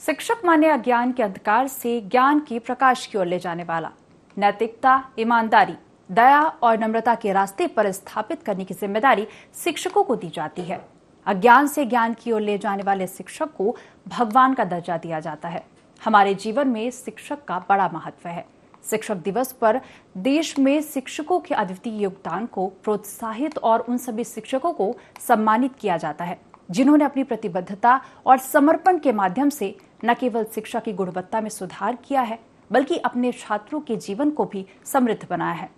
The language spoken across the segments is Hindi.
शिक्षक माने अज्ञान के अंधकार से ज्ञान की प्रकाश की ओर ले जाने वाला, नैतिकता, ईमानदारी, दया और नम्रता के रास्ते पर स्थापित करने की जिम्मेदारी शिक्षकों को दी जाती है। अज्ञान से ज्ञान की ओर ले जाने वाले शिक्षक को भगवान का दर्जा दिया जाता है। हमारे जीवन में शिक्षक का बड़ा महत्व है। शिक्षक दिवस पर देश में शिक्षकों के अद्वितीय योगदान को प्रोत्साहित और उन सभी शिक्षकों को सम्मानित किया जाता है जिन्होंने अपनी प्रतिबद्धता और समर्पण के माध्यम से न केवल शिक्षा की गुणवत्ता में सुधार किया है, बल्कि अपने छात्रों के जीवन को भी समृद्ध बनाया है।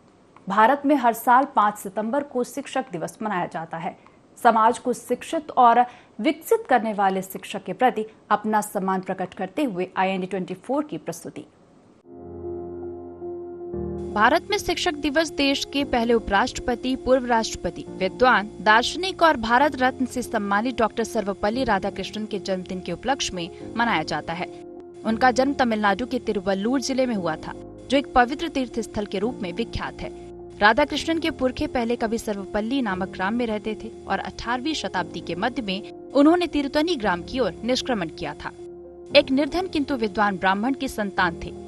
भारत में हर साल 5 सितंबर को शिक्षक दिवस मनाया जाता है। समाज को शिक्षित और विकसित करने वाले शिक्षक के प्रति अपना सम्मान प्रकट करते हुए IND 24 की प्रस्तुति। भारत में शिक्षक दिवस देश के पहले उपराष्ट्रपति, पूर्व राष्ट्रपति, विद्वान, दार्शनिक और भारत रत्न से सम्मानित डॉक्टर सर्वपल्ली राधाकृष्णन के जन्मदिन के उपलक्ष्य में मनाया जाता है। उनका जन्म तमिलनाडु के तिरुवल्लुर जिले में हुआ था, जो एक पवित्र तीर्थ स्थल के रूप में विख्यात है। राधाकृष्णन के पुरखे पहले कभी सर्वपल्ली नामक ग्राम में रहते थे और 18वीं शताब्दी के मध्य में उन्होंने तिरुतनी ग्राम की ओर निष्क्रमण किया था। एक निर्धन किंतु विद्वान ब्राह्मण के संतान थे।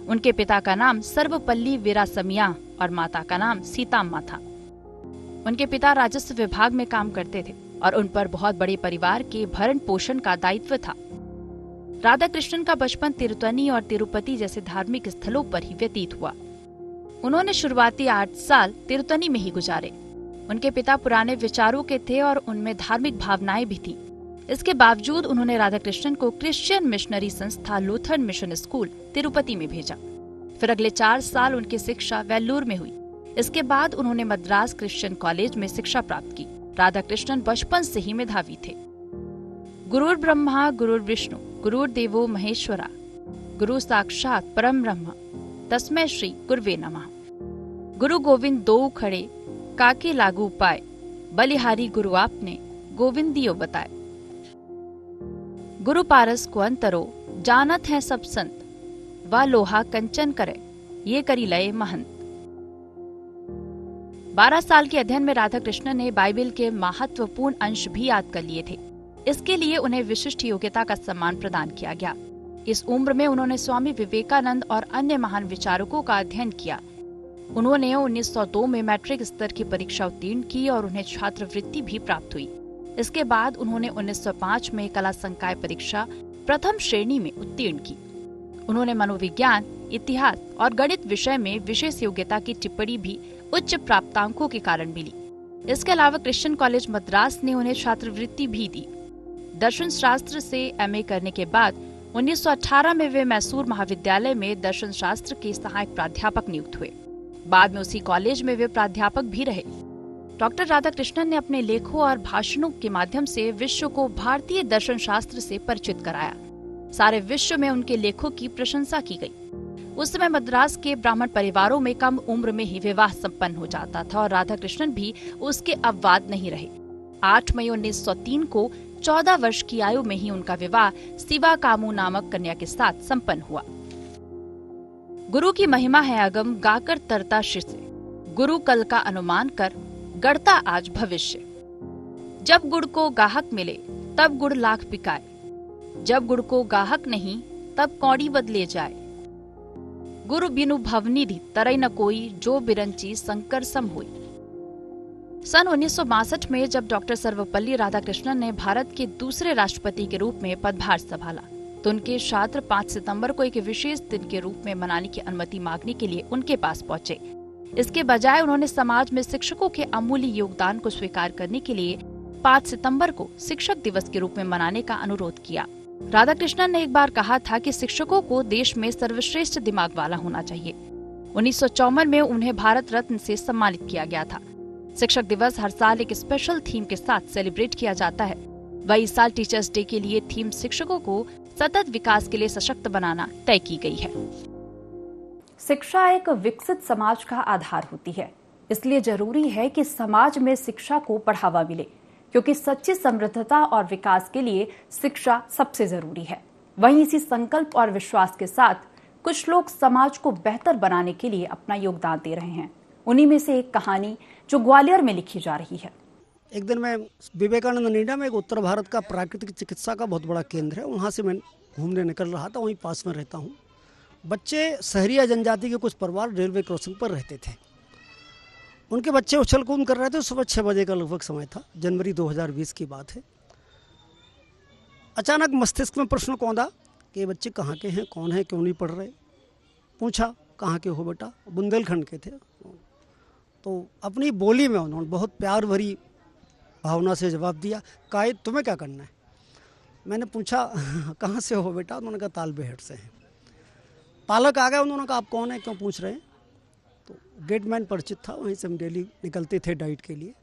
उनके पिता का नाम सर्वपल्ली वीरासमिया और माता का नाम सीताम्मा था। उनके पिता राजस्व विभाग में काम करते थे और उन पर बहुत बड़े परिवार के भरण पोषण का दायित्व था। राधाकृष्णन का बचपन तिरुतनी और तिरुपति जैसे धार्मिक स्थलों पर ही व्यतीत हुआ। उन्होंने शुरुआती 8 साल तिरुतनी में ही गुजारे। उनके पिता पुराने विचारों के थे और उनमें धार्मिक भावनाएं भी थी। इसके बावजूद उन्होंने राधाकृष्णन को क्रिश्चियन मिशनरी संस्था लूथरन मिशन स्कूल तिरुपति में भेजा। फिर अगले 4 साल उनकी शिक्षा वेल्लूर में हुई। इसके बाद उन्होंने मद्रास क्रिश्चियन कॉलेज में शिक्षा प्राप्त की। राधाकृष्णन बचपन से ही मेधावी थे। गुरुर् ब्रह्मा गुरुर्विष्णु गुरुर्देवो महेश्वरा गुरु साक्षात परम ब्रह्म तस्मै श्री गुरुवे नमः। गुरु गोविंद दो खड़े काके लागू पाए, बलिहारी गुरु आपने गोविंदियो बताए। गुरु पारस को अंतरो जानत है सब संत, व लोहा कंचन करे ये करी लय महंत। 12 साल के अध्ययन में राधाकृष्णन ने बाइबल के महत्वपूर्ण अंश भी याद कर लिए थे। इसके लिए उन्हें विशिष्ट योग्यता का सम्मान प्रदान किया गया। इस उम्र में उन्होंने स्वामी विवेकानंद और अन्य महान विचारकों का अध्ययन किया। उन्होंने 1902 में मैट्रिक स्तर की परीक्षा उत्तीर्ण की और उन्हें छात्रवृत्ति भी प्राप्त हुई। इसके बाद उन्होंने 1905 में कला संकाय परीक्षा प्रथम श्रेणी में उत्तीर्ण की। उन्होंने मनोविज्ञान, इतिहास और गणित विषय में विशेष योग्यता की टिप्पणी भी उच्च प्राप्तांकों के कारण मिली। इसके अलावा क्रिश्चियन कॉलेज मद्रास ने उन्हें छात्रवृत्ति भी दी। दर्शन शास्त्र से MA करने के बाद 1918 में वे मैसूर महाविद्यालय में दर्शन शास्त्र के सहायक प्राध्यापक नियुक्त हुए। बाद में उसी कॉलेज में वे प्राध्यापक भी रहे। डॉक्टर राधाकृष्णन ने अपने लेखों और भाषणों के माध्यम से विश्व को भारतीय दर्शन शास्त्र से परिचित कराया। सारे विश्व में उनके लेखों की प्रशंसा की गई। उस समय मद्रास के ब्राह्मण परिवारों में कम उम्र में ही विवाह संपन्न हो जाता था और राधाकृष्णन भी उसके अपवाद नहीं रहे। 8 मई 1903 को 14 वर्ष की आयु में ही उनका विवाह शिवा कामू नामक कन्या के साथ संपन्न हुआ। गुरु की महिमा है अगम, गाकर तरता शिष्य, गुरु कल का अनुमान कर गढ़ता आज भविष्य। जब गुड़ को गाहक मिले तब गुड़ लाख बिकाए, जब गुड़ को गाहक नहीं तब कौड़ी बदले जाए। गुरु बिनु भवनिधि तरई न कोई, जो बिरंची संकर सम हुई। सन 1962 में जब डॉक्टर सर्वपल्ली राधाकृष्णन ने भारत के दूसरे राष्ट्रपति के रूप में पदभार संभाला, तो उनके छात्र 5 सितंबर को एक विशेष दिन के रूप में मनाने की अनुमति मांगने के लिए उनके पास पहुंचे। इसके बजाय उन्होंने समाज में शिक्षकों के अमूल्य योगदान को स्वीकार करने के लिए 5 सितंबर को शिक्षक दिवस के रूप में मनाने का अनुरोध किया। राधाकृष्णन ने एक बार कहा था कि शिक्षकों को देश में सर्वश्रेष्ठ दिमाग वाला होना चाहिए। 1954 में उन्हें भारत रत्न से सम्मानित किया गया था। शिक्षक दिवस हर साल एक स्पेशल थीम के साथ सेलिब्रेट किया जाता है। वही इस साल टीचर्स डे के लिए थीम शिक्षकों को सतत विकास के लिए सशक्त बनाना तय की गई है। शिक्षा एक विकसित समाज का आधार होती है, इसलिए जरूरी है कि समाज में शिक्षा को बढ़ावा मिले, क्योंकि सच्ची समृद्धता और विकास के लिए शिक्षा सबसे जरूरी है। वहीं इसी संकल्प और विश्वास के साथ कुछ लोग समाज को बेहतर बनाने के लिए अपना योगदान दे रहे हैं। उन्हीं में से एक कहानी जो ग्वालियर में लिखी जा रही है। एक दिन मैं विवेकानंद नोएडा में एक उत्तर भारत का प्राकृतिक चिकित्सा का बहुत बड़ा केंद्र है, वहाँ से मैं घूमने निकल रहा था, वहीं पास में रहता हूँ। बच्चे शहरिया जनजाति के कुछ परिवार रेलवे क्रॉसिंग पर रहते थे। उनके बच्चे उछल कूद कर रहे थे। सुबह 6 बजे का लगभग समय था, जनवरी 2020 की बात है। अचानक मस्तिष्क में प्रश्न कौंधा कि ये बच्चे कहाँ के हैं, कौन है, क्यों नहीं पढ़ रहे। पूछा, कहाँ के हो बेटा? बुंदेलखंड के थे। तो अपनी बोली में उन्होंने बहुत प्यार भरी भावना से जवाब दिया, काहे तुम्हें क्या करना है? मैंने पूछा, कहाँ से हो बेटा? उन्होंने कहा तालबेहट से हैं। पालक आ गया, उन्होंने कहा आप कौन है, क्यों पूछ रहे हैं? तो गेटमैन परिचित था, वहीं से हम डेली निकलते थे डाइट के लिए।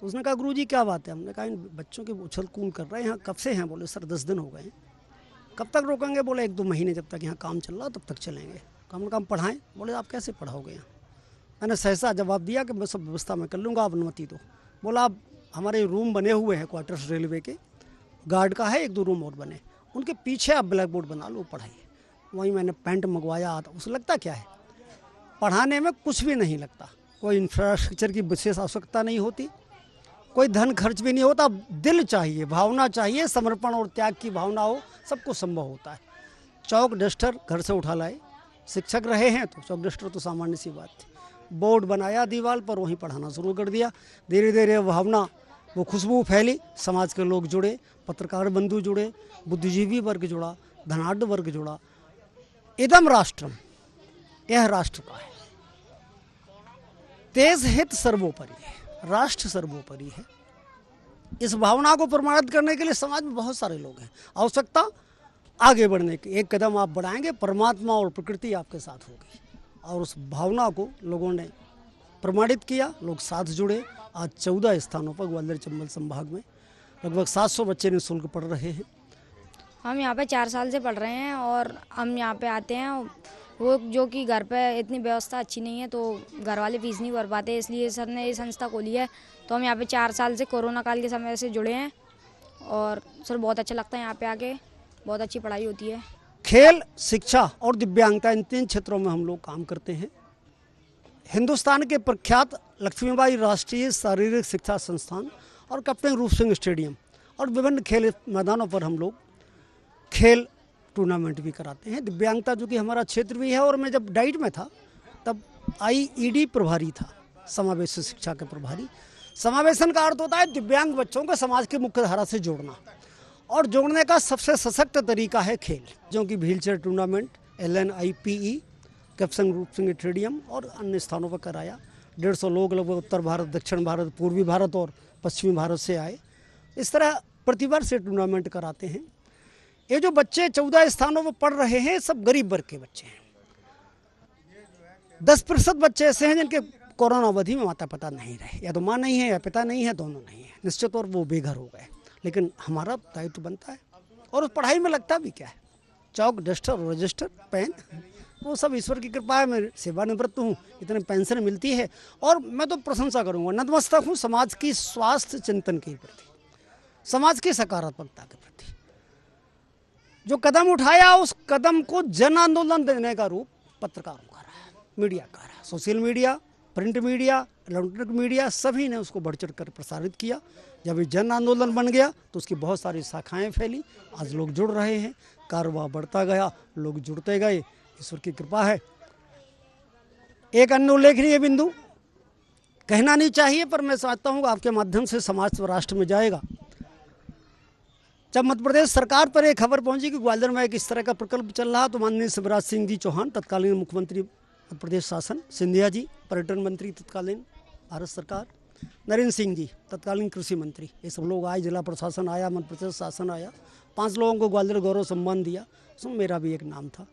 तो उसने कहा गुरुजी क्या बात है? हमने कहा इन बच्चों के उछल कूद कर रहे हैं, यहाँ कब से हैं? बोले सर 10 दिन हो गए हैं। कब तक रोकेंगे? बोले 1-2 महीने, जब तक यहाँ काम चल रहा तब तक चलेंगे। हमने कहा हम पढ़ाएं? बोले आप कैसे पढ़ाओगे यहाँ? मैंने सहसा जवाब दिया कि मैं सब व्यवस्था में कर लूँगा, आप अनुमति दो। बोला आप हमारे रूम बने हुए हैं क्वार्टर्स रेलवे के, गार्ड का है, 1-2 रूम और बने, उनके पीछे आप ब्लैक बोर्ड बना लो, पढ़ाइए। वहीं मैंने पेंट मंगवाया। उसे लगता क्या है, पढ़ाने में कुछ भी नहीं लगता, कोई इंफ्रास्ट्रक्चर की विशेष आवश्यकता नहीं होती, कोई धन खर्च भी नहीं होता, दिल चाहिए, भावना चाहिए, समर्पण और त्याग की भावना हो, सब कुछ संभव होता है। चौक डस्टर घर से उठा लाए, शिक्षक रहे हैं तो चौक डस्टर तो सामान्य सी बात थी। बोर्ड बनाया दीवार पर, वहीं पढ़ाना शुरू कर दिया। धीरे धीरे भावना, वो खुशबू फैली, समाज के लोग जुड़े, पत्रकार बंधु जुड़े, बुद्धिजीवी वर्ग जुड़ा, धनाढ़ वर्ग जुड़ा। इदम राष्ट्रम, यह राष्ट्र का है। देश हित सर्वोपरि है, राष्ट्र सर्वोपरि है। इस भावना को प्रमाणित करने के लिए समाज में बहुत सारे लोग हैं। आवश्यकता आगे बढ़ने की, एक कदम आप बढ़ाएंगे, परमात्मा और प्रकृति आपके साथ होगी। और उस भावना को लोगों ने प्रमाणित किया, लोग साथ जुड़े। आज 14 स्थानों पर ग्वालियर चंबल संभाग में लगभग 700 बच्चे निःशुल्क पढ़ रहे हैं। हम यहाँ पे 4 साल से पढ़ रहे हैं और हम यहाँ पे आते हैं, वो जो कि घर पे इतनी व्यवस्था अच्छी नहीं है तो घर वाले फीस नहीं भर पाते, इसलिए सर ने ये संस्था खोली है। तो हम यहाँ पे 4 साल से कोरोना काल के समय से जुड़े हैं और सर बहुत अच्छा लगता है यहाँ पे आके, बहुत अच्छी पढ़ाई होती है। खेल, शिक्षा और दिव्यांगता, इन 3 क्षेत्रों में हम लोग काम करते हैं। हिंदुस्तान के प्रख्यात लक्ष्मीबाई राष्ट्रीय शारीरिक शिक्षा संस्थान और कैप्टन रूप सिंह स्टेडियम और विभिन्न खेल मैदानों पर हम लोग खेल टूर्नामेंट भी कराते हैं। दिव्यांगता जो कि हमारा क्षेत्र भी है, और मैं जब डाइट में था तब IED प्रभारी था, समावेशी शिक्षा के प्रभारी। समावेशन का अर्थ होता है दिव्यांग बच्चों को समाज की मुख्य धारा से जोड़ना, और जोड़ने का सबसे सशक्त तरीका है खेल, जो कि wheel chair tournament, LNIPE, captain रूप सिंह स्टेडियम और अन्य स्थानों पर कराया। 150 लोग लगभग उत्तर भारत, दक्षिण भारत, पूर्वी भारत और पश्चिमी भारत से आए। इस तरह प्रतिवर्ष से टूर्नामेंट कराते हैं। ये जो बच्चे 14 स्थानों पर पढ़ रहे हैं, सब गरीब वर्ग के बच्चे हैं। 10% बच्चे ऐसे हैं जिनके कोरोना अवधि में माता पिता नहीं रहे, या तो माँ नहीं है या पिता नहीं है, दोनों नहीं है, निश्चित तौर वो बेघर हो गए। लेकिन हमारा दायित्व बनता है, और उस पढ़ाई में लगता भी क्या है, चौक डस्टर, रजिस्टर, पेन, वो सब ईश्वर की कृपा है। मैं सेवानिवृत्त हूँ, इतने पेंशन मिलती है, और मैं तो प्रशंसा करूँगा, नतमस्तक हूँ समाज की स्वास्थ्य चिंतन के प्रति, समाज की सकारात्मकता के प्रति। जो कदम उठाया, उस कदम को जन आंदोलन देने का रूप पत्रकारों का रहा है, मीडिया का रहा है। Social media, print media, electronic media, सभी ने उसको बढ़ चढ़ कर प्रसारित किया। जब ये जन आंदोलन बन गया तो उसकी बहुत सारी शाखाएं फैली, आज लोग जुड़ रहे हैं, कारोबार बढ़ता गया, लोग जुड़ते गए, ईश्वर की कृपा है। एक अन्य उल्लेखनीय बिंदु कहना नहीं चाहिए, पर मैं समझता हूँ आपके माध्यम से समाज व राष्ट्र में जाएगा। जब मध्य प्रदेश सरकार पर एक खबर पहुंची कि ग्वालियर में एक इस तरह का प्रकल्प चल रहा, तो माननीय शिवराज सिंह जी चौहान, तत्कालीन मुख्यमंत्री मध्य प्रदेश शासन, सिंधिया जी पर्यटन मंत्री तत्कालीन भारत सरकार, नरेंद्र सिंह जी तत्कालीन कृषि मंत्री, ये सब लोग आए, जिला प्रशासन आया, मध्य प्रदेश शासन आया, 5 लोगों को ग्वालियर गौरव सम्मान दिया, उसमें मेरा भी एक नाम था।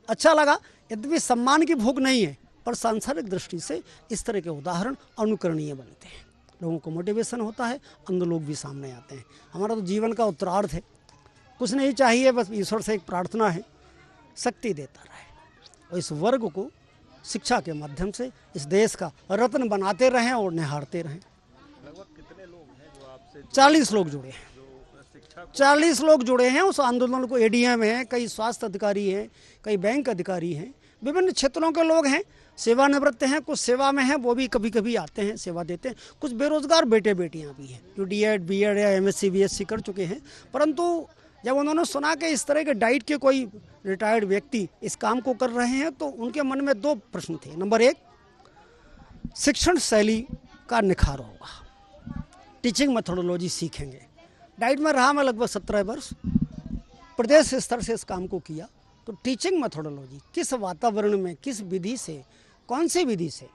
अच्छा लगा। यद्यपि सम्मान की भूख नहीं है, पर सांसारिक दृष्टि से इस तरह के उदाहरण अनुकरणीय बनते हैं, लोगों को मोटिवेशन होता है, अंदर लोग भी सामने आते हैं। हमारा तो जीवन का उत्तरार्थ है, कुछ नहीं चाहिए, बस ईश्वर से एक प्रार्थना है, शक्ति देता रहे, और इस वर्ग को शिक्षा के माध्यम से इस देश का रत्न बनाते रहें और निहारते रहें। लगभग कितने लोग हैं जो आपसे? 40 लोग जुड़े हैं, 40 लोग जुड़े हैं उस आंदोलन को। ADM हैं, कई स्वास्थ्य अधिकारी हैं, कई बैंक अधिकारी हैं, विभिन्न क्षेत्रों के लोग हैं, सेवानिवृत्त हैं, कुछ सेवा में हैं, वो भी कभी कभी आते हैं, सेवा देते हैं। कुछ बेरोजगार बेटे बेटियां भी हैं जो D.Ed, B.Ed या MSc, BSc कर चुके हैं, परंतु जब उन्होंने सुना कि इस तरह के डाइट के कोई रिटायर्ड व्यक्ति इस काम को कर रहे हैं तो उनके मन में 2 प्रश्न थे। नंबर 1, शिक्षण शैली का निखार होगा, टीचिंग मेथोडोलॉजी सीखेंगे। डाइट में रहा मैं लगभग 17 वर्ष, प्रदेश स्तर से इस काम को किया। तो टीचिंग मेथोडोलॉजी किस वातावरण में, किस विधि से, कौन सी विधि से,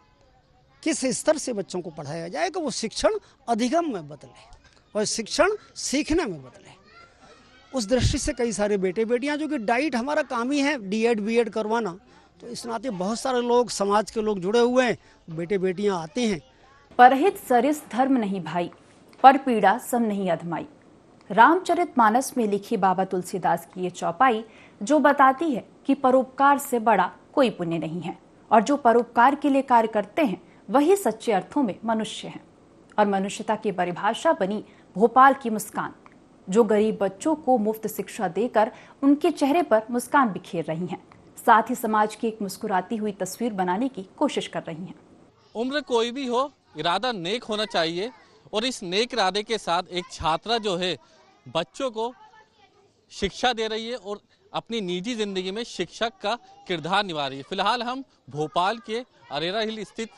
किस स्तर से बच्चों को पढ़ाया जाए कि वो शिक्षण अधिगम में बदले और शिक्षण सीखने में बदले। उस दृष्टि से कई सारे बेटे बेटियां, जो कि डाइट हमारा काम ही है D.Ed B.Ed करवाना, तो इस नाते बहुत सारे लोग, समाज के लोग जुड़े हुए हैं, बेटे बेटियां आते हैं। परहित सरिस धर्म नहीं भाई, पर पीड़ा सम नहीं अधमाई। रामचरितमानस में लिखी बाबा तुलसीदास की ये चौपाई जो बताती है कि परोपकार से बड़ा कोई पुण्य नहीं है और जो परोपकार के लिए कार्य करते हैं वही सच्चे अर्थों में मनुष्य हैं। और मनुष्यता की परिभाषा बनी भोपाल की मुस्कान, जो गरीब बच्चों को मुफ्त शिक्षा देकर उनके चेहरे पर मुस्कान बिखेर रही हैं, साथ ही समाज की एक मुस्कुराती हुई तस्वीर बनाने की कोशिश कर रही हैं। उम्र कोई भी हो, इरादा नेक होना चाहिए और इस नेक इरादे के साथ एक छात्रा जो है बच्चों को शिक्षा दे रही है और अपनी निजी जिंदगी में शिक्षक का किरदार निभा रही है। फिलहाल हम भोपाल के अरेरा हिल स्थित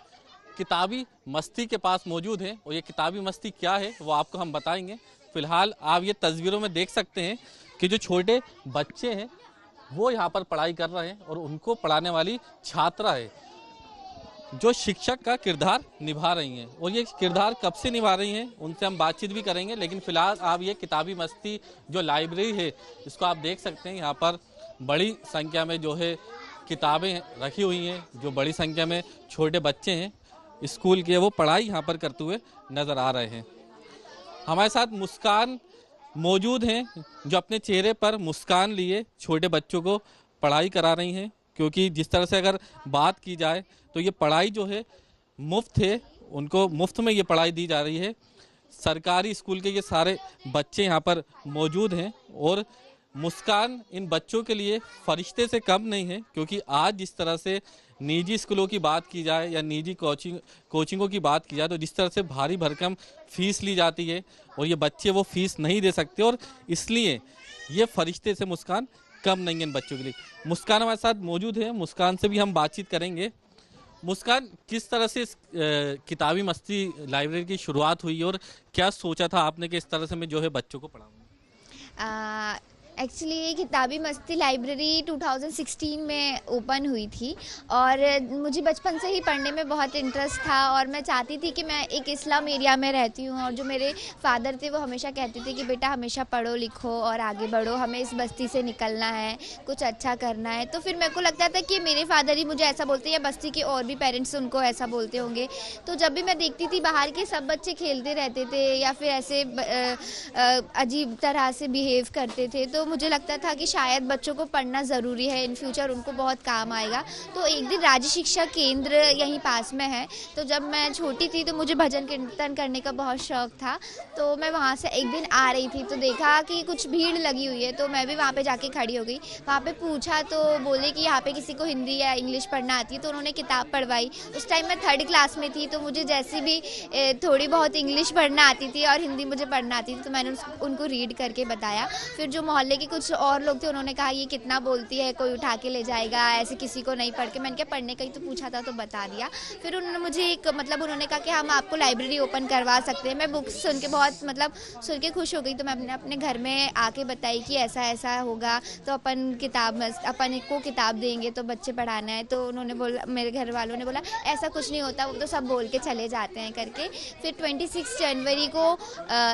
किताबी मस्ती के पास मौजूद हैं और ये किताबी मस्ती क्या है वो आपको हम बताएंगे। फिलहाल आप ये तस्वीरों में देख सकते हैं कि जो छोटे बच्चे हैं वो यहाँ पर पढ़ाई कर रहे हैं और उनको पढ़ाने वाली छात्रा है जो शिक्षक का किरदार निभा रही हैं। और ये किरदार कब से निभा रही हैं उनसे हम बातचीत भी करेंगे, लेकिन फिलहाल आप ये किताबी मस्ती जो लाइब्रेरी है इसको आप देख सकते हैं। यहाँ पर बड़ी संख्या में जो है किताबें रखी हुई हैं, जो बड़ी संख्या में छोटे बच्चे हैं स्कूल के, वो पढ़ाई यहाँ पर करते हुए नज़र आ रहे हैं। हमारे साथ मुस्कान मौजूद हैं जो अपने चेहरे पर मुस्कान लिए छोटे बच्चों को पढ़ाई करा रही हैं, क्योंकि जिस तरह से अगर बात की जाए तो ये पढ़ाई जो है मुफ्त है, उनको मुफ्त में ये पढ़ाई दी जा रही है। सरकारी स्कूल के ये सारे बच्चे यहाँ पर मौजूद हैं और मुस्कान इन बच्चों के लिए फरिश्ते से कम नहीं है, क्योंकि आज जिस तरह से निजी स्कूलों की बात की जाए या निजी कोचिंगों की बात की जाए तो जिस तरह से भारी भरकम फीस ली जाती है और ये बच्चे वो फीस नहीं दे सकते और इसलिए ये फरिश्ते से मुस्कान कम नहीं है इन बच्चों के लिए। मुस्कान हमारे साथ मौजूद है, मुस्कान से भी हम बातचीत करेंगे। मुस्कान, किस तरह से इस किताबी मस्ती लाइब्रेरी की शुरुआत हुई और क्या सोचा था आपने कि इस तरह से मैं जो है बच्चों को पढ़ाऊंगा? एक्चुअली ये किताबी मस्ती लाइब्रेरी 2016 में ओपन हुई थी और मुझे बचपन से ही पढ़ने में बहुत इंटरेस्ट था और मैं चाहती थी कि मैं एक इस्लाम एरिया में रहती हूँ और जो मेरे फादर थे वो हमेशा कहते थे कि बेटा हमेशा पढ़ो लिखो और आगे बढ़ो, हमें इस बस्ती से निकलना है, कुछ अच्छा करना है। तो फिर मेरे को लगता था कि मेरे फादर ही मुझे ऐसा बोलते हैं या बस्ती के और भी पेरेंट्स उनको ऐसा बोलते होंगे। तो जब भी मैं देखती थी बाहर के सब बच्चे खेलते रहते थे या फिर ऐसे अजीब तरह से बिहेव करते थे, तो मुझे लगता था कि शायद बच्चों को पढ़ना ज़रूरी है, इन फ्यूचर उनको बहुत काम आएगा। तो एक दिन राज्य शिक्षा केंद्र यहीं पास में है, तो जब मैं छोटी थी तो मुझे भजन कीर्तन करने का बहुत शौक़ था। तो मैं वहाँ से एक दिन आ रही थी तो देखा कि कुछ भीड़ लगी हुई है, तो मैं भी वहाँ पे जाके खड़ी हो गई। वहाँ पे पूछा तो बोले कि यहाँ पे किसी को हिंदी या इंग्लिश पढ़ना आती है, तो उन्होंने किताब पढ़वाई। उस टाइम मैं 3rd क्लास में थी, तो मुझे जैसी भी थोड़ी बहुत इंग्लिश पढ़ना आती थी और हिंदी मुझे पढ़ना आती थी, तो मैंने उनको रीड करके बताया। फिर जो मोहल्ले के कुछ और लोग थे उन्होंने कहा ये कितना बोलती है, कोई उठा के ले जाएगा, ऐसे किसी को नहीं पढ़ के। मैंने क्या पढ़ने का ही तो पूछा था तो बता दिया। फिर उन्होंने मुझे उन्होंने कहा कि हम आपको लाइब्रेरी ओपन करवा सकते हैं। मैं बुक्स सुन के बहुत सुन के खुश हो गई, तो मैं अपने घर में आके बताई कि ऐसा ऐसा होगा तो अपन को किताब देंगे तो बच्चे पढ़ाना है। तो उन्होंने बोला, मेरे घर वालों ने बोला ऐसा कुछ नहीं होता, वो तो सब बोल के चले जाते हैं करके। फिर 26 जनवरी को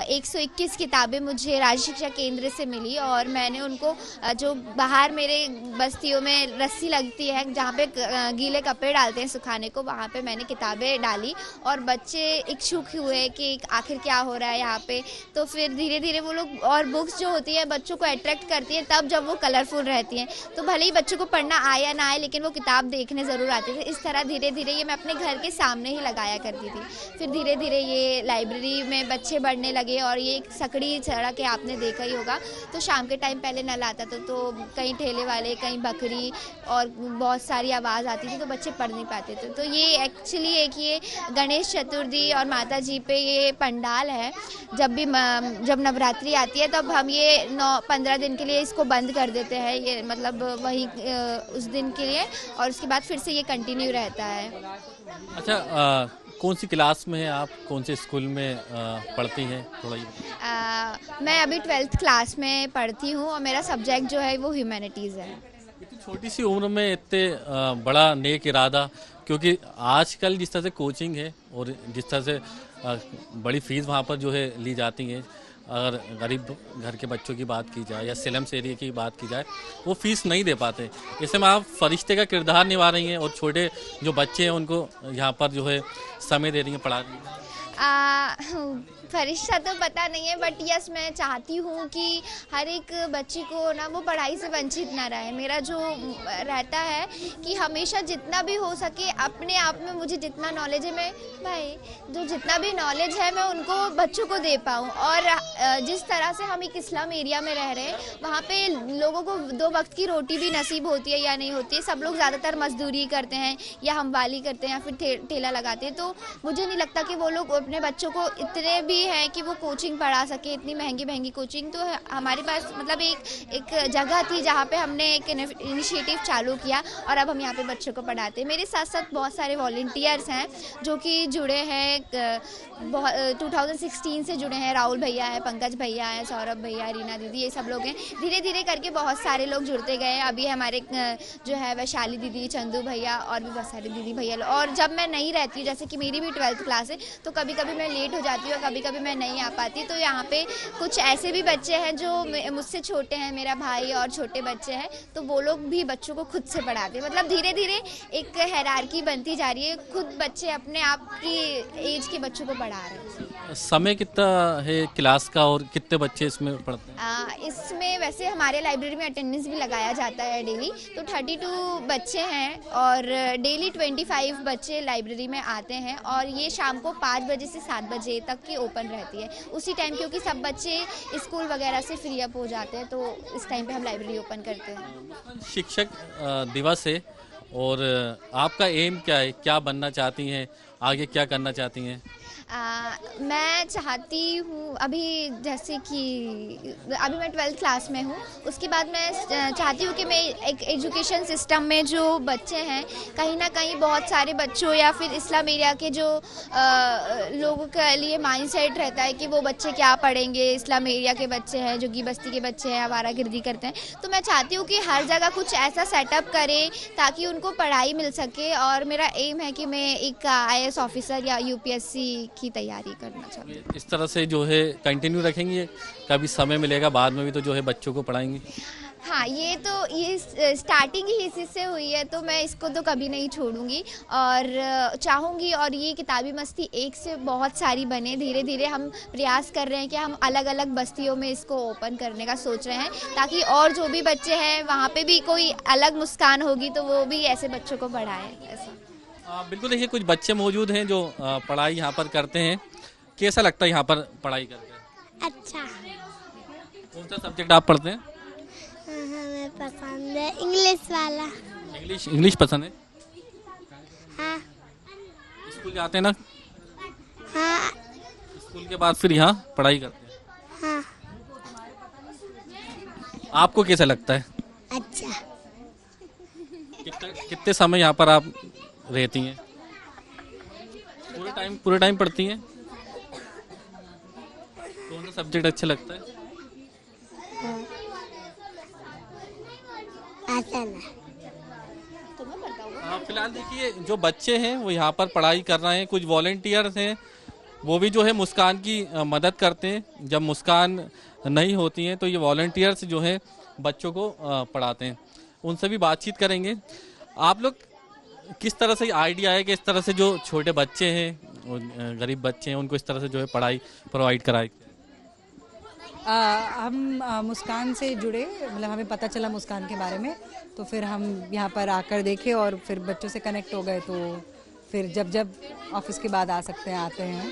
121 किताबें मुझे राज्य शिक्षा केंद्र से मिली और मैंने उनको जो बाहर मेरे बस्तियों में रस्सी लगती है जहाँ पे गीले कपड़े डालते हैं सुखाने को, वहाँ पे मैंने किताबें डाली और बच्चे इच्छुक हुए कि आखिर क्या हो रहा है यहाँ पे। तो फिर धीरे धीरे वो लोग, और बुक्स जो होती है बच्चों को अट्रैक्ट करती है तब जब वो कलरफुल रहती हैं, तो भले ही बच्चों को पढ़ना आए या ना आए लेकिन वो किताब देखने ज़रूर आते थे। इस तरह धीरे धीरे ये मैं अपने घर के सामने ही लगाया करती थी। फिर धीरे धीरे ये लाइब्रेरी में बच्चे बढ़ने लगे और ये एक सकड़ी सड़क है, आपने देखा ही होगा। तो शाम के टाइम पहले नल आता था तो कहीं ठेले वाले, कहीं बकरी और बहुत सारी आवाज़ आती थी तो बच्चे पढ़ नहीं पाते थे। तो ये एक्चुअली एक ये गणेश चतुर्थी और माता जी पे ये पंडाल है। जब नवरात्रि आती है तब हम ये 9-15 दिन के लिए इसको बंद कर देते हैं, ये मतलब वही उस दिन के लिए, और उसके बाद फिर से ये कंटिन्यू रहता है। अच्छा, कौन सी क्लास में हैं आप, कौन से स्कूल में पढ़ती हैं, थोड़ा ये? मैं अभी 12th क्लास में पढ़ती हूँ और मेरा सब्जेक्ट जो है वो ह्यूमैनिटीज़ है। इतनी छोटी सी उम्र में इतने बड़ा नेक इरादा, क्योंकि आजकल जिस तरह से कोचिंग है और जिस तरह से बड़ी फीस वहाँ पर जो है ली जाती है, अगर गरीब घर के बच्चों की बात की जाए या स्लम्स एरिया की बात की जाए, वो फीस नहीं दे पाते। इसमें आप फरिश्ते का किरदार निभा रही हैं और छोटे जो बच्चे हैं उनको यहाँ पर जो है समय दे रही हैं, पढ़ा रही हैं। फरिश्ता तो पता नहीं है, बट यस मैं चाहती हूँ कि हर एक बच्चे को ना वो पढ़ाई से वंचित ना रहे। मेरा जो रहता है कि हमेशा जितना भी हो सके अपने आप में मुझे जितना नॉलेज है, मैं भाई जो जितना भी नॉलेज है मैं उनको बच्चों को दे पाऊँ। और जिस तरह से हम एक इस्लाम एरिया में रह रहे हैं, वहाँ पे लोगों को 2 वक्त की रोटी भी नसीब होती है या नहीं होती है। सब लोग ज़्यादातर मजदूरी करते हैं या हमवाली करते हैं या फिर ठेला लगाते हैं। तो मुझे नहीं लगता कि वो लोग अपने बच्चों को इतने भी है कि वो कोचिंग पढ़ा सके, इतनी महंगी कोचिंग। तो हमारे पास मतलब एक जगह थी जहाँ पे हमने एक इनिशिएटिव चालू किया और अब हम यहाँ पे बच्चों को पढ़ाते हैं। मेरे साथ साथ बहुत सारे वॉलंटियर्स हैं जो कि जुड़े हैं, 2016 से जुड़े हैं। राहुल भैया है, पंकज भैया है, सौरभ भैया, रीना दीदी, ये सब लोग हैं। धीरे धीरे करके बहुत सारे लोग जुड़ते गए। अभी हमारे जो है वैशाली दीदी, चंदू भैया और भी बहुत सारे दीदी भैया। और जब मैं नहीं रहती हूँ, जैसे कि मेरी भी 12th क्लास है, तो कभी कभी मैं लेट हो जाती हूँ, कभी कभी मैं नहीं आ पाती। तो यहाँ पे कुछ ऐसे भी बच्चे हैं जो मुझसे छोटे हैं, मेरा भाई और छोटे बच्चे हैं, तो वो लोग भी बच्चों को खुद से पढ़ाते हैं। मतलब धीरे धीरे एक हायरार्की बनती जा रही है, खुद बच्चे अपने आप की एज के बच्चों को पढ़ा रहे हैं। समय कितना है क्लास का और कितने बच्चे इसमें पढ़ते हैं? इसमें वैसे हमारे लाइब्रेरी में अटेंडेंस भी लगाया जाता है डेली, तो 32 बच्चे हैं और डेली 25 बच्चे लाइब्रेरी में आते हैं। और ये शाम को 5 बजे से 7 बजे तक की ओपन रहती है उसी टाइम, क्योंकि सब बच्चे स्कूल वगैरह से फ्री अप हो जाते हैं, तो इस टाइम पे हम लाइब्रेरी ओपन करते हैं। शिक्षक दिवस है और आपका एम क्या है, क्या बनना चाहती हैं, आगे क्या करना चाहती हैं? मैं चाहती हूँ अभी जैसे कि अभी मैं 12th क्लास में हूँ, उसके बाद मैं चाहती हूँ कि मैं एक एजुकेशन सिस्टम में जो बच्चे हैं, कहीं ना कहीं बहुत सारे बच्चों या फिर इस्लाम एरिया के जो लोगों के लिए माइंडसेट रहता है कि वो बच्चे क्या पढ़ेंगे, इस्लाम एरिया के बच्चे हैं, जो बस्ती के बच्चे हैं, आवारागर्दी करते हैं, तो मैं चाहती हूँ कि हर जगह कुछ ऐसा सेटअप करें ताकि उनको पढ़ाई मिल सके। और मेरा एम है कि मैं एक IAS ऑफिसर या UPSC की तैयारी करना चाहती हूँ। इस तरह से जो है कंटिन्यू रखेंगे, कभी समय मिलेगा बाद में भी तो जो है बच्चों को पढ़ाएंगे? हाँ, ये स्टार्टिंग ही इसी से हुई है, तो मैं इसको तो कभी नहीं छोड़ूंगी और चाहूँगी। और ये किताबी मस्ती एक से बहुत सारी बने। धीरे धीरे हम प्रयास कर रहे हैं कि हम अलग अलग बस्तियों में इसको ओपन करने का सोच रहे हैं, ताकि और जो भी बच्चे हैं वहाँ पे भी कोई अलग मुस्कान होगी तो वो भी ऐसे बच्चों को पढ़ाएं। ऐसा बिल्कुल। देखिए, कुछ बच्चे मौजूद हैं जो पढ़ाई यहाँ पर करते हैं। कैसा लगता है यहाँ पर पढ़ाई करके? अच्छा। कौन सा सब्जेक्ट आप पढ़ते हैं? हमें पसंद है इंग्लिश वाला। इंग्लिश पसंद है? हाँ। स्कूल जाते हैं ना? हाँ। स्कूल के बाद फिर यहाँ पढ़ाई करते हैं? हाँ। आपको कैसा लगता है? अच्छा। कितने समय यहाँ पर आप रहती हैं? पूरे टाइम पढ़ती हैं? कौन सा सब्जेक्ट अच्छा लगता है? फिलहाल देखिए, जो बच्चे हैं वो यहाँ पर पढ़ाई कर रहे हैं। कुछ वॉलंटियर्स हैं, वो भी जो है मुस्कान की मदद करते हैं। जब मुस्कान नहीं होती हैं तो ये वॉलंटियर्स जो है बच्चों को पढ़ाते हैं। उनसे भी बातचीत करेंगे। आप लोग किस तरह से आइडिया है कि इस तरह से जो छोटे बच्चे हैं, गरीब बच्चे हैं, उनको इस तरह से जो है पढ़ाई प्रोवाइड कराए? हम मुस्कान से जुड़े, मतलब हमें पता चला मुस्कान के बारे में, तो फिर हम यहाँ पर आकर देखे और फिर बच्चों से कनेक्ट हो गए। तो फिर जब ऑफिस के बाद आ सकते हैं आते हैं,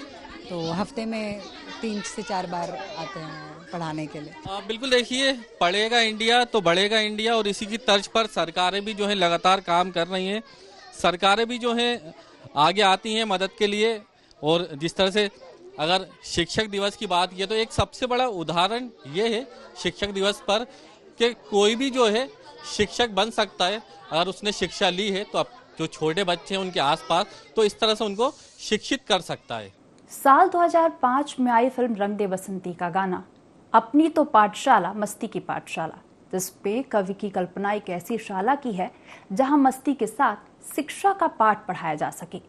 तो हफ्ते में 3 से 4 बार आते हैं पढ़ाने के लिए। बिल्कुल, देखिए, पढ़ेगा इंडिया तो बढ़ेगा इंडिया, और इसी की तर्ज पर सरकारें भी जो है लगातार काम कर रही हैं। सरकारें भी जो है आगे आती हैं मदद के लिए। और जिस तरह से अगर शिक्षक दिवस की बात की तो एक सबसे बड़ा उदाहरण ये है शिक्षक दिवस पर कि कोई भी जो है शिक्षक बन सकता है अगर उसने शिक्षा ली है। तो अब जो छोटे बच्चे हैं उनके आसपास, तो इस तरह से उनको शिक्षित कर सकता है। साल 2005 में आई फिल्म रंग दे बसंती का गाना अपनी तो पाठशाला मस्ती की पाठशाला, जिस पे कवि की कल्पना एक ऐसी शाला की है जहां मस्ती के साथ शिक्षा का पाठ पढ़ाया जा सके।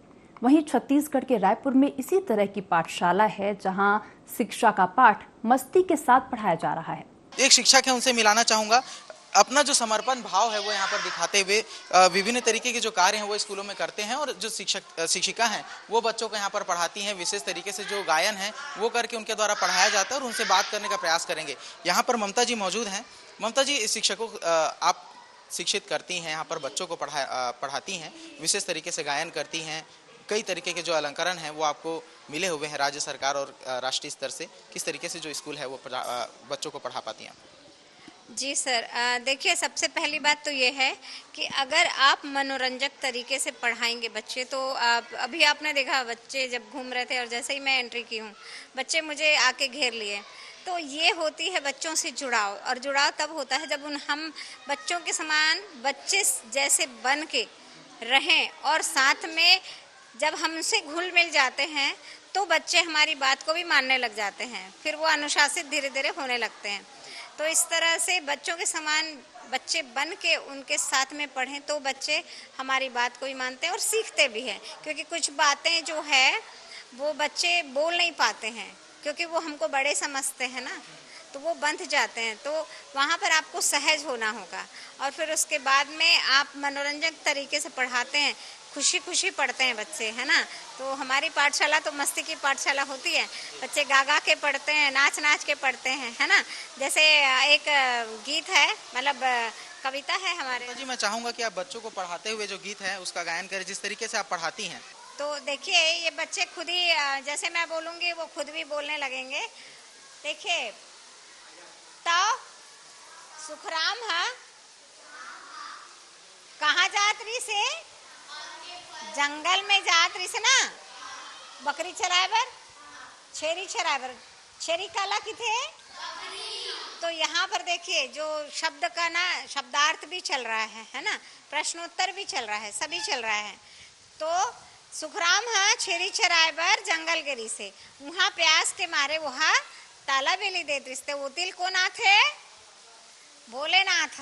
वहीं छत्तीसगढ़ के रायपुर में इसी तरह की पाठशाला है जहां शिक्षा का पाठ मस्ती के साथ पढ़ाया जा रहा है। एक शिक्षक है, उनसे मिलाना चाहूंगा। अपना जो समर्पण भाव है वो यहाँ पर दिखाते हुए विभिन्न तरीके के जो कार्य हैं वो स्कूलों में करते हैं, और जो शिक्षिका हैं वो बच्चों को यहाँ पर पढ़ाती हैं। विशेष तरीके से जो गायन है वो करके उनके द्वारा पढ़ाया जाता है, और उनसे बात करने का प्रयास करेंगे। यहाँ पर ममता जी मौजूद हैं। ममता जी, शिक्षकों आप शिक्षित करती हैं, यहाँ पर बच्चों को पढ़ाती हैं, विशेष तरीके से गायन करती हैं, कई तरीके के जो अलंकरण हैं वो आपको मिले हुए हैं राज्य सरकार और राष्ट्रीय स्तर से। किस तरीके से जो स्कूल है वो बच्चों को पढ़ा पाती हैं? जी सर, देखिए, सबसे पहली बात तो ये है कि अगर आप मनोरंजक तरीके से पढ़ाएंगे बच्चे, तो अभी आपने देखा बच्चे जब घूम रहे थे और जैसे ही मैं एंट्री की हूँ बच्चे मुझे आके घेर लिए। तो ये होती है बच्चों से जुड़ाव, और जुड़ाव तब होता है जब हम बच्चों के समान बच्चे जैसे बन के रहें, और साथ में जब हमसे घुल मिल जाते हैं तो बच्चे हमारी बात को भी मानने लग जाते हैं, फिर वो अनुशासित धीरे धीरे होने लगते हैं। तो इस तरह से बच्चों के समान बच्चे बन के उनके साथ में पढ़ें तो बच्चे हमारी बात को भी मानते हैं और सीखते भी हैं, क्योंकि कुछ बातें जो है वो बच्चे बोल नहीं पाते हैं क्योंकि वो हमको बड़े समझते हैं ना, तो वो बंध जाते हैं। तो वहाँ पर आपको सहज होना होगा, और फिर उसके बाद में आप मनोरंजक तरीके से पढ़ाते हैं, खुशी खुशी पढ़ते हैं बच्चे, है ना। तो हमारी पाठशाला तो मस्ती की पाठशाला होती है, बच्चे गा गा के पढ़ते हैं, नाच नाच के पढ़ते हैं, है ना। जैसे एक गीत है, मतलब कविता है हमारे। जी, मैं चाहूँगा कि आप बच्चों को पढ़ाते हुए जो गीत है उसका गायन करें, जिस तरीके से आप पढ़ाती हैं। तो देखिए, ये बच्चे खुद ही जैसे मैं बोलूँगी वो खुद भी बोलने लगेंगे। देखिए, तो सुखराम है कहाँ जात रही से, जंगल में जात रही से ना, बकरी चराए बर, छेरी चराए बर, छेरी काला किथे। तो यहाँ पर देखिए जो शब्द का ना शब्दार्थ भी चल रहा है ना, प्रश्नोत्तर भी चल रहा है, सभी चल रहा है। तो सुखराम है छेरी चराए बर जंगल गिरी से, वहाँ प्यास के मारे वहाँ ताला बेली देत रिश्ते। वो तिल को नाथ है, भोलेनाथ।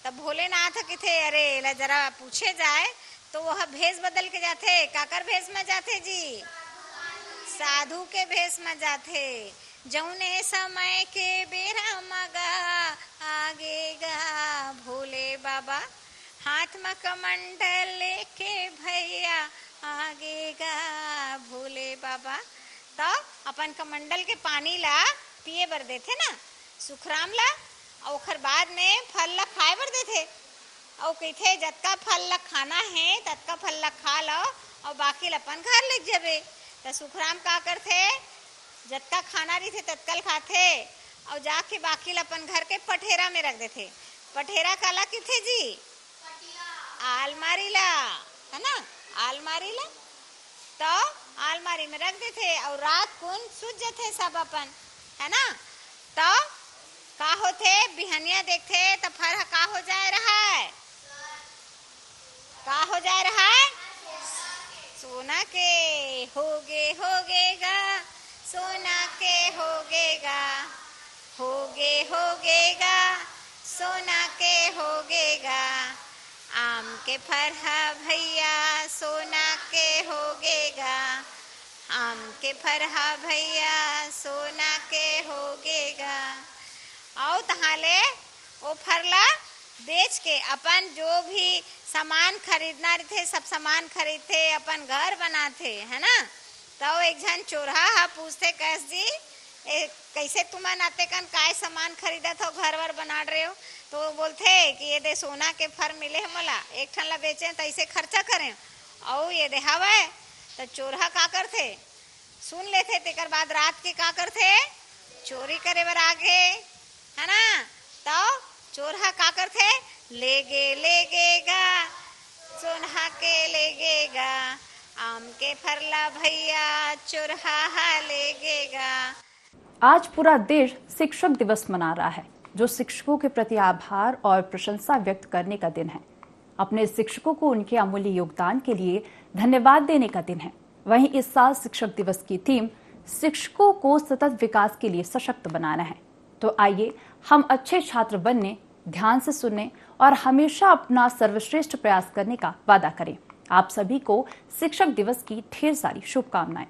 तब भोलेनाथ किथे, अरे जरा पूछे जाए तो वह भेष बदल के जाते। काकर भेष में जाते जी, साधु के भेष में जाते। जौने समय के बेरा मगा आगेगा भोले बाबा, हाथ में कमंडल लेके भैया आगेगा भोले बाबा। तो अपन कमंडल के पानी ला पिए बर देते ना सुखराम ला, और ओखर बाद में फल ला खाए बर देते, और कहते जतका फल ला खाना है ततका फल ला खा लो और बाकी अपन घर ले जाबे। तो सुखराम का करते, जतका खाना रही थे तत्कल खाते और जाके बाकी ला अपन घर के पठेरा में रख देते। पठेरा काला किथे जी, आलमारी ला, है ना, आलमारी ला। तो आलमारी में रख देते और रात को सूझ जाते सब अपन, है ना। तो का होते, बिहनिया देखते तो फर का हो जाए रहा है, का हो जाए रहा है, सोना के होगेगा, सोना के होगेगा, होगेगा, सोना के होगेगा। आम के फरहा भैया सोना के होगेगा, आम के फरहा भैया सोना के होगेगा। और तहाले वो फरला बेच के अपन जो भी सामान खरीदना रहते सब सामान खरीदते, अपन घर बनाते, है ना। तो एक जन चोरहा हा पूछते, कैस जी कैसे तुम्हारे नाते कन काय सामान खरीदा था, घर वर बना रहे हो। तो बोलते कि ये दे सोना के फर मिले है मला, एक ठन ला बेचे तो ऐसे खर्चा करें, और ये दे हवा। तो चोरहा का करते, सुन लेते तेकर बाद रात के का करते चोरी करे बर आगे है ना। तो चोरहा का करते लेगेगा सोनहा के लेगेगा आम के फरला भैया चोरहा लेगेगा। आज पूरा देश शिक्षक दिवस मना रहा है, जो शिक्षकों के प्रति आभार और प्रशंसा व्यक्त करने का दिन है। अपने शिक्षकों को उनके अमूल्य योगदान के लिए धन्यवाद देने का दिन है। वहीं इस साल शिक्षक दिवस की थीम शिक्षकों को सतत विकास के लिए सशक्त बनाना है। तो आइए हम अच्छे छात्र बनने, ध्यान से सुनने और हमेशा अपना सर्वश्रेष्ठ प्रयास करने का वादा करें। आप सभी को शिक्षक दिवस की ढेर सारी शुभकामनाएं।